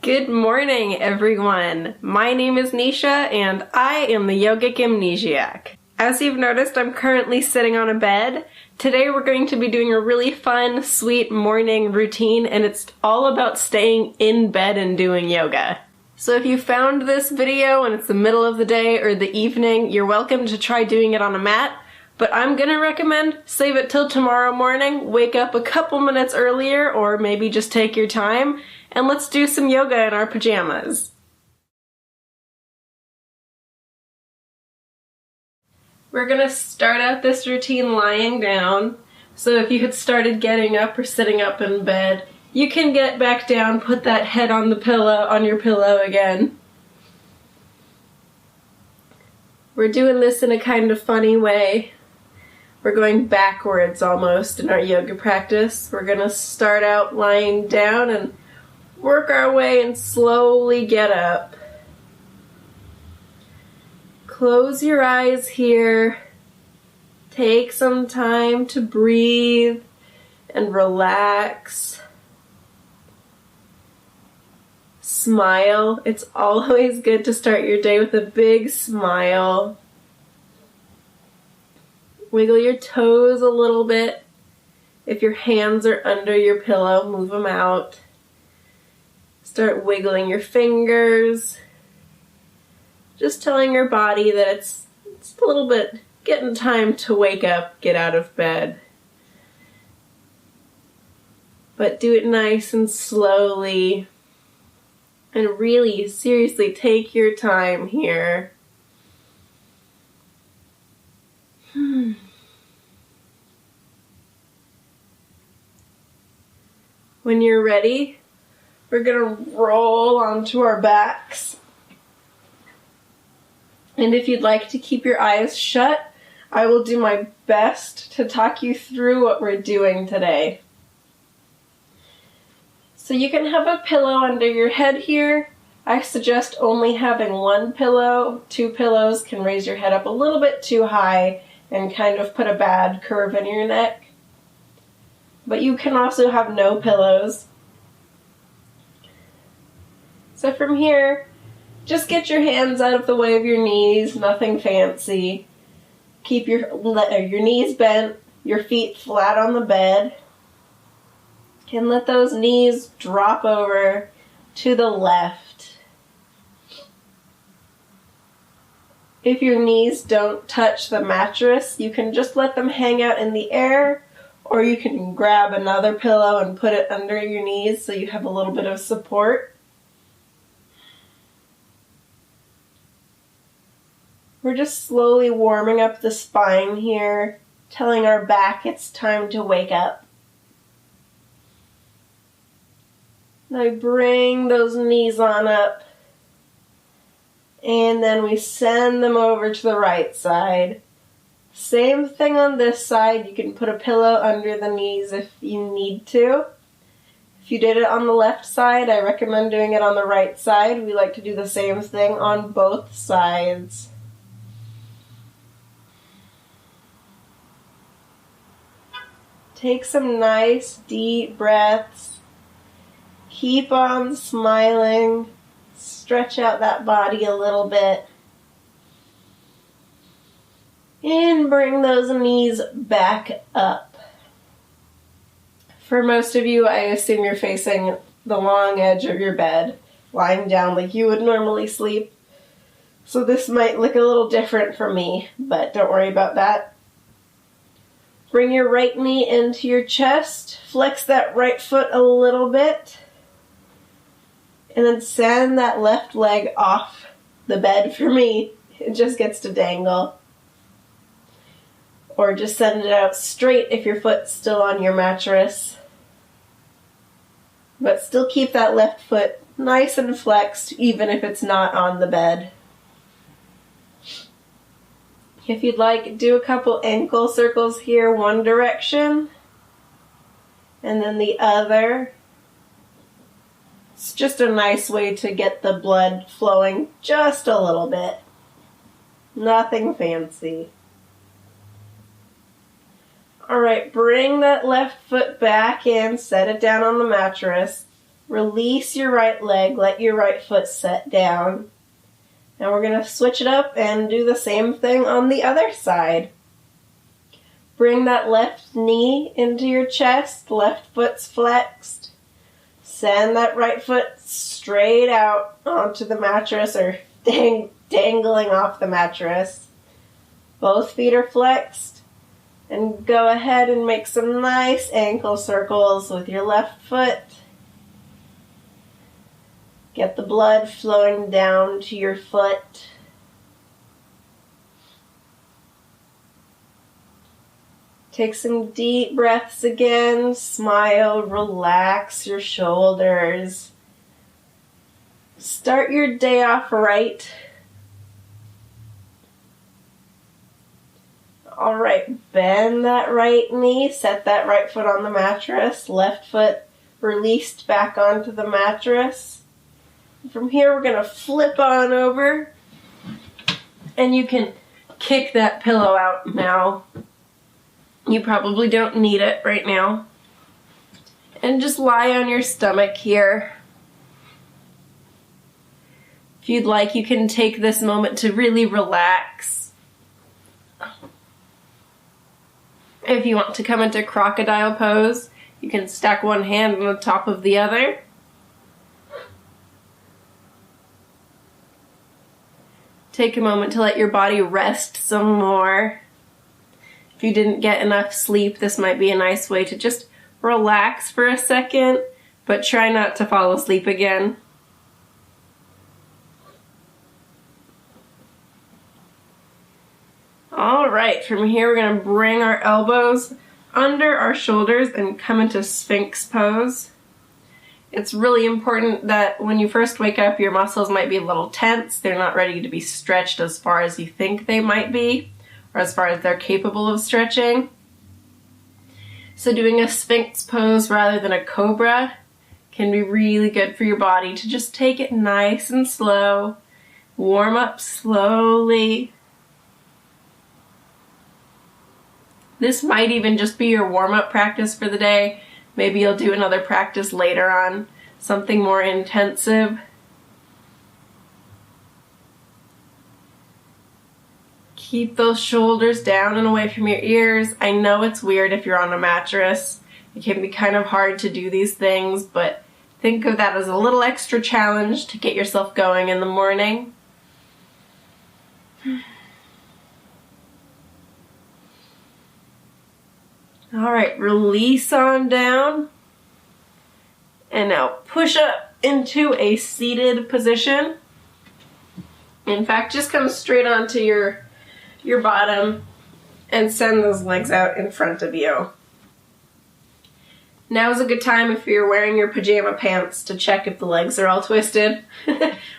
Good morning, everyone. My name is Nisha, and I am the YogicAmnesiac. As you've noticed, I'm currently sitting on a bed. Today we're going to be doing a really fun, sweet morning routine, and it's all about staying in bed and doing yoga. So if you found this video and it's the middle of the day or the evening, you're welcome to try doing it on a mat. But I'm gonna recommend save it till tomorrow morning, wake up a couple minutes earlier, or maybe just take your time, and let's do some yoga in our pajamas. We're gonna start out this routine lying down. So if you had started getting up or sitting up in bed, you can get back down, put that head on the pillow, on your pillow again. We're doing this in a kind of funny way. We're going backwards almost in our yoga practice. We're gonna start out lying down and work our way and slowly get up. Close your eyes here. Take some time to breathe and relax. Smile. It's always good to start your day with a big smile. Wiggle your toes a little bit. If your hands are under your pillow, move them out. Start wiggling your fingers. Just telling your body that it's a little bit getting time to wake up, get out of bed. But do it nice and slowly. And really, seriously, take your time here. When you're ready, we're going to roll onto our backs. And if you'd like to keep your eyes shut, I will do my best to talk you through what we're doing today. So you can have a pillow under your head here. I suggest only having one pillow. 2 pillows can raise your head up a little bit too high and kind of put a bad curve in your neck. But you can also have no pillows. So from here, just get your hands out of the way of your knees, nothing fancy. Keep your knees bent, your feet flat on the bed. And let those knees drop over to the left. If your knees don't touch the mattress, you can just let them hang out in the air, or you can grab another pillow and put it under your knees so you have a little bit of support. We're just slowly warming up the spine here, telling our back it's time to wake up. Now bring those knees on up, and then we send them over to the right side. Same thing on this side. You can put a pillow under the knees if you need to. If you did it on the left side, I recommend doing it on the right side. We like to do the same thing on both sides. Take some nice deep breaths. Keep on smiling. Stretch out that body a little bit. And bring those knees back up. For most of you, I assume you're facing the long edge of your bed, lying down like you would normally sleep. So this might look a little different for me, but don't worry about that. Bring your right knee into your chest. Flex that right foot a little bit. And then send that left leg off the bed. For me, it just gets to dangle. Or just send it out straight if your foot's still on your mattress. But still keep that left foot nice and flexed, even if it's not on the bed. If you'd like, do a couple ankle circles here, one direction, and then the other. It's just a nice way to get the blood flowing just a little bit. Nothing fancy. Alright, bring that left foot back in, set it down on the mattress. Release your right leg, let your right foot set down. Now we're going to switch it up and do the same thing on the other side. Bring that left knee into your chest, left foot's flexed. Send that right foot straight out onto the mattress or dangling off the mattress. Both feet are flexed. And go ahead and make some nice ankle circles with your left foot. Get the blood flowing down to your foot. Take some deep breaths again. Smile, relax your shoulders. Start your day off right. All right, bend that right knee, set that right foot on the mattress, left foot released back onto the mattress. From here, we're going to flip on over, and you can kick that pillow out now. You probably don't need it right now. And just lie on your stomach here. If you'd like, you can take this moment to really relax. If you want to come into Crocodile Pose, you can stack one hand on the top of the other. Take a moment to let your body rest some more. If you didn't get enough sleep, this might be a nice way to just relax for a second, but try not to fall asleep again. All right, from here we're going to bring our elbows under our shoulders and come into Sphinx Pose. It's really important that when you first wake up, your muscles might be a little tense. They're not ready to be stretched as far as you think they might be, or as far as they're capable of stretching. So doing a Sphinx Pose rather than a cobra can be really good for your body to just take it nice and slow, warm up slowly. This might even just be your warm-up practice for the day. Maybe you'll do another practice later on, something more intensive. Keep those shoulders down and away from your ears. I know it's weird if you're on a mattress. It can be kind of hard to do these things, but think of that as a little extra challenge to get yourself going in the morning. All right, release on down. And now push up into a seated position. In fact, just come straight onto your bottom and send those legs out in front of you. Now is a good time if you're wearing your pajama pants to check if the legs are all twisted.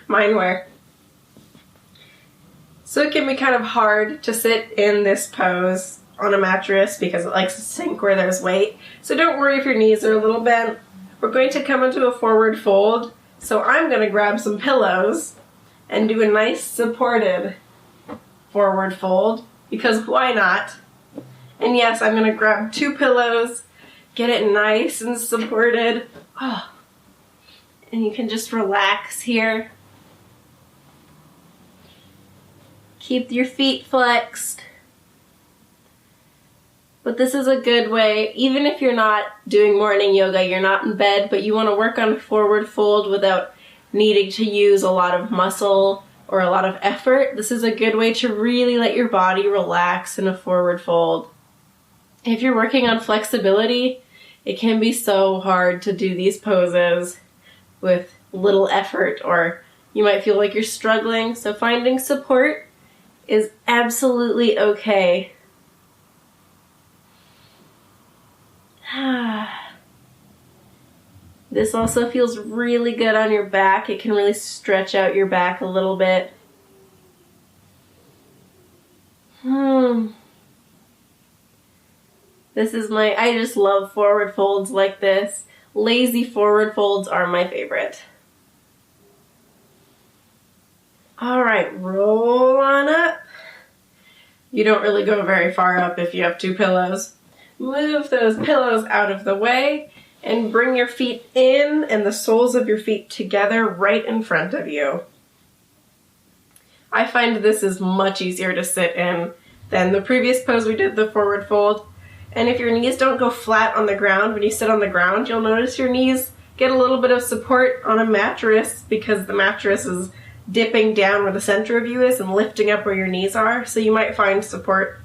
Mine were. So it can be kind of hard to sit in this pose on a mattress because it likes to sink where there's weight. So don't worry if your knees are a little bent. We're going to come into a forward fold. So I'm going to grab some pillows and do a nice supported forward fold because why not? And yes, I'm going to grab 2 pillows, get it nice and supported. Oh. And you can just relax here. Keep your feet flexed. But this is a good way, even if you're not doing morning yoga, you're not in bed, but you want to work on a forward fold without needing to use a lot of muscle or a lot of effort. This is a good way to really let your body relax in a forward fold. If you're working on flexibility, it can be so hard to do these poses with little effort, or you might feel like you're struggling. So finding support is absolutely okay. This also feels really good on your back. It can really stretch out your back a little bit. This is I just love forward folds like this. Lazy forward folds are my favorite. Alright, roll on up. You don't really go very far up if you have 2 pillows. Move those pillows out of the way And bring your feet in and the soles of your feet together right in front of you. I find this is much easier to sit in than the previous pose we did, the forward fold. And if your knees don't go flat on the ground, when you sit on the ground, you'll notice your knees get a little bit of support on a mattress because the mattress is dipping down where the center of you is and lifting up where your knees are, so you might find support.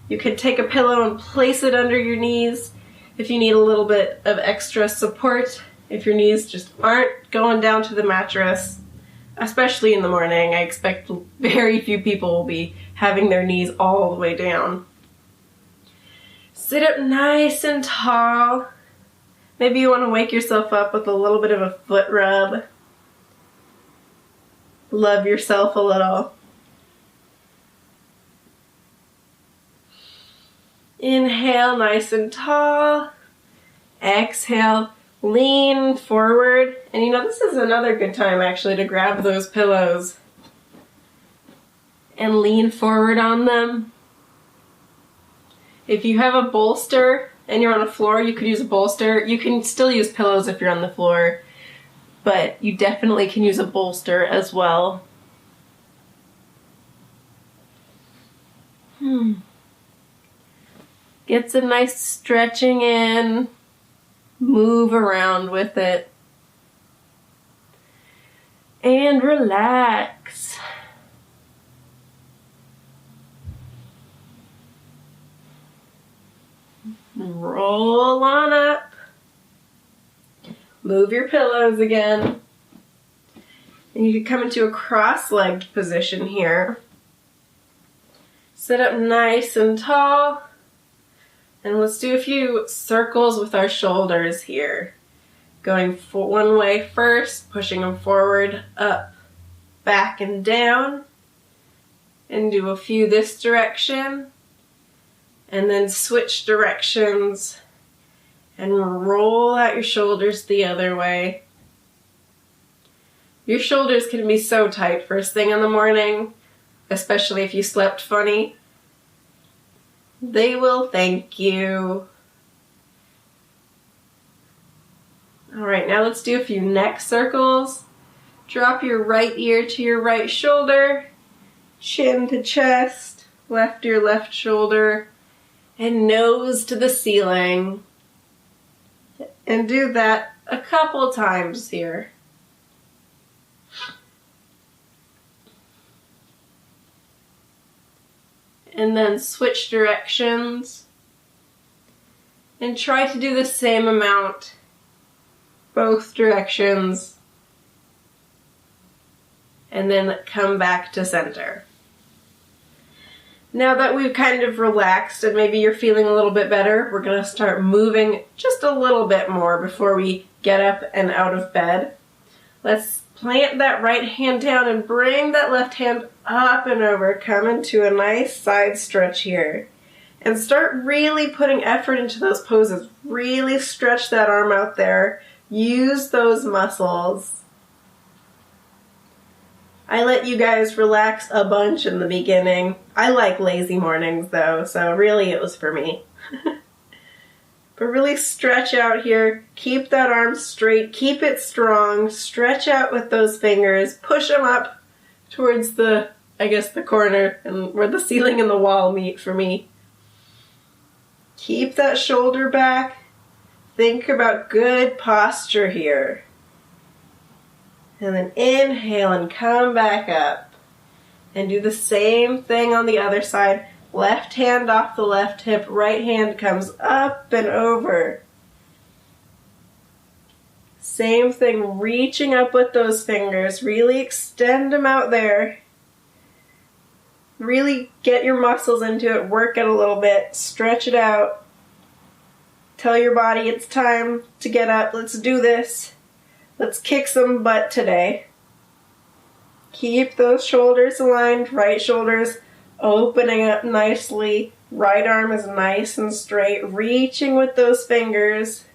You can take a pillow and place it under your knees if you need a little bit of extra support, if your knees just aren't going down to the mattress, especially in the morning. I expect very few people will be having their knees all the way down. Sit up nice and tall. Maybe you want to wake yourself up with a little bit of a foot rub. Love yourself a little. Inhale, nice and tall. Exhale, lean forward. And you know, this is another good time actually to grab those pillows and lean forward on them. If you have a bolster and you're on a floor, you could use a bolster. You can still use pillows if you're on the floor, but you definitely can use a bolster as well. Get some nice stretching in. Move around with it. And relax. Roll on up. Move your pillows again. And you can come into a cross-legged position here. Sit up nice and tall. And let's do a few circles with our shoulders here. Going one way first, pushing them forward, up, back, and down. And do a few this direction. And then switch directions and roll out your shoulders the other way. Your shoulders can be so tight first thing in the morning, especially if you slept funny. They will thank you. Alright, now let's do a few neck circles. Drop your right ear to your right shoulder, chin to chest, left ear, left shoulder, and nose to the ceiling. And do that a couple times here. And then switch directions. And try to do the same amount both directions. And then come back to center. Now that we've kind of relaxed and maybe you're feeling a little bit better, we're going to start moving just a little bit more before we get up and out of bed. Let's plant that right hand down and bring that left hand up and over. Come into a nice side stretch here. And start really putting effort into those poses. Really stretch that arm out there. Use those muscles. I let you guys relax a bunch in the beginning. I like lazy mornings though, so really it was for me. But really stretch out here. Keep that arm straight. Keep it strong. Stretch out with those fingers. Push them up towards the, I guess, the corner and where the ceiling and the wall meet for me. Keep that shoulder back. Think about good posture here. And then inhale and come back up. And do the same thing on the other side. Left hand off the left hip, right hand comes up and over. Same thing, reaching up with those fingers. Really extend them out there. Really get your muscles into it, work it a little bit, stretch it out. Tell your body it's time to get up, let's do this. Let's kick some butt today. Keep those shoulders aligned, right shoulders opening up nicely. Right arm is nice and straight, reaching with those fingers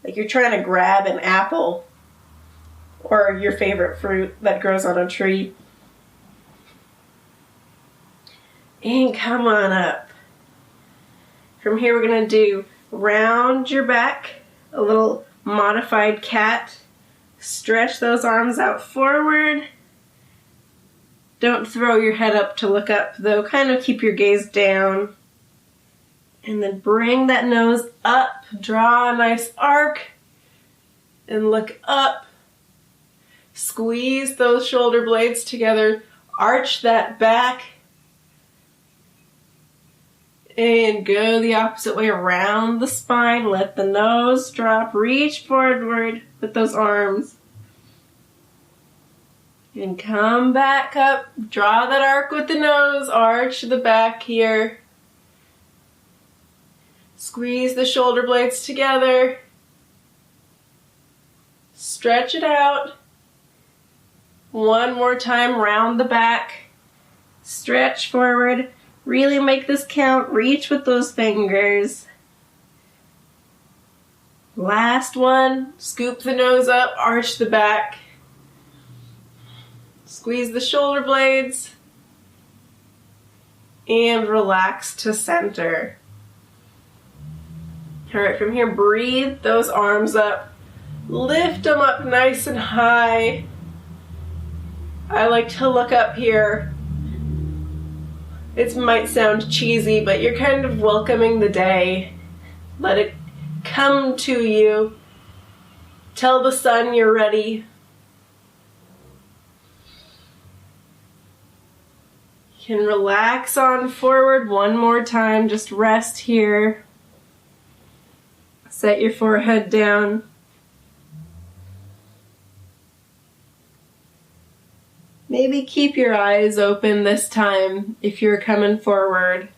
like you're trying to grab an apple or your favorite fruit that grows on a tree. And come on up. From here we're going to do round your back a little modified cat. Stretch those arms out forward. Don't throw your head up to look up, though. Kind of keep your gaze down. And then bring that nose up. Draw a nice arc. And look up. Squeeze those shoulder blades together. Arch that back. And go the opposite way around the spine. Let the nose drop. Reach forward with those arms. And come back up. Draw that arc with the nose. Arch the back here. Squeeze the shoulder blades together. Stretch it out. One more time, round the back. Stretch forward. Really make this count. Reach with those fingers. Last one. Scoop the nose up. Arch the back. Squeeze the shoulder blades. And relax to center. Alright, from here, breathe those arms up. Lift them up nice and high. I like to look up here. It might sound cheesy, but you're kind of welcoming the day. Let it come to you. Tell the sun you're ready. You can relax on forward one more time. Just rest here. Set your forehead down. Maybe keep your eyes open this time if you're coming forward.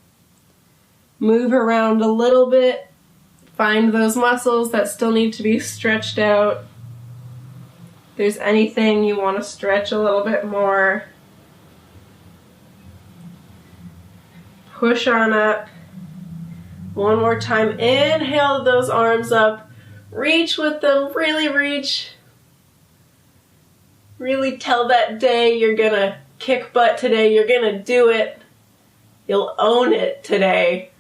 Move around a little bit. Find those muscles that still need to be stretched out. If there's anything you want to stretch a little bit more, push on up. One more time. Inhale those arms up. Reach with them. Really reach. Really tell that day you're gonna kick butt today. You're gonna do it. You'll own it today.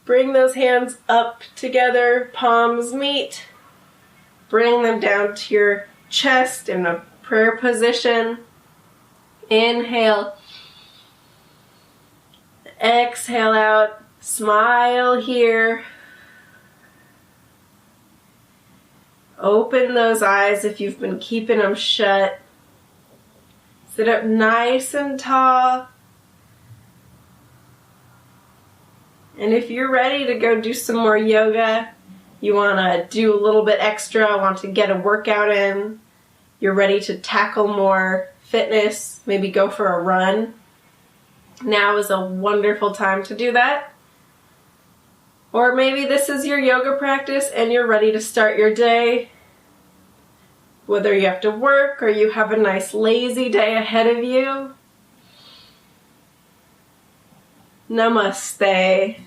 Bring those hands up together. Palms meet. Bring them down to your chest in a prayer position. Inhale. Exhale out. Smile here. Open those eyes if you've been keeping them shut. Sit up nice and tall. And if you're ready to go do some more yoga, you want to do a little bit extra, want to get a workout in, you're ready to tackle more fitness, maybe go for a run, now is a wonderful time to do that. Or maybe this is your yoga practice and you're ready to start your day. Whether you have to work or you have a nice lazy day ahead of you. Namaste.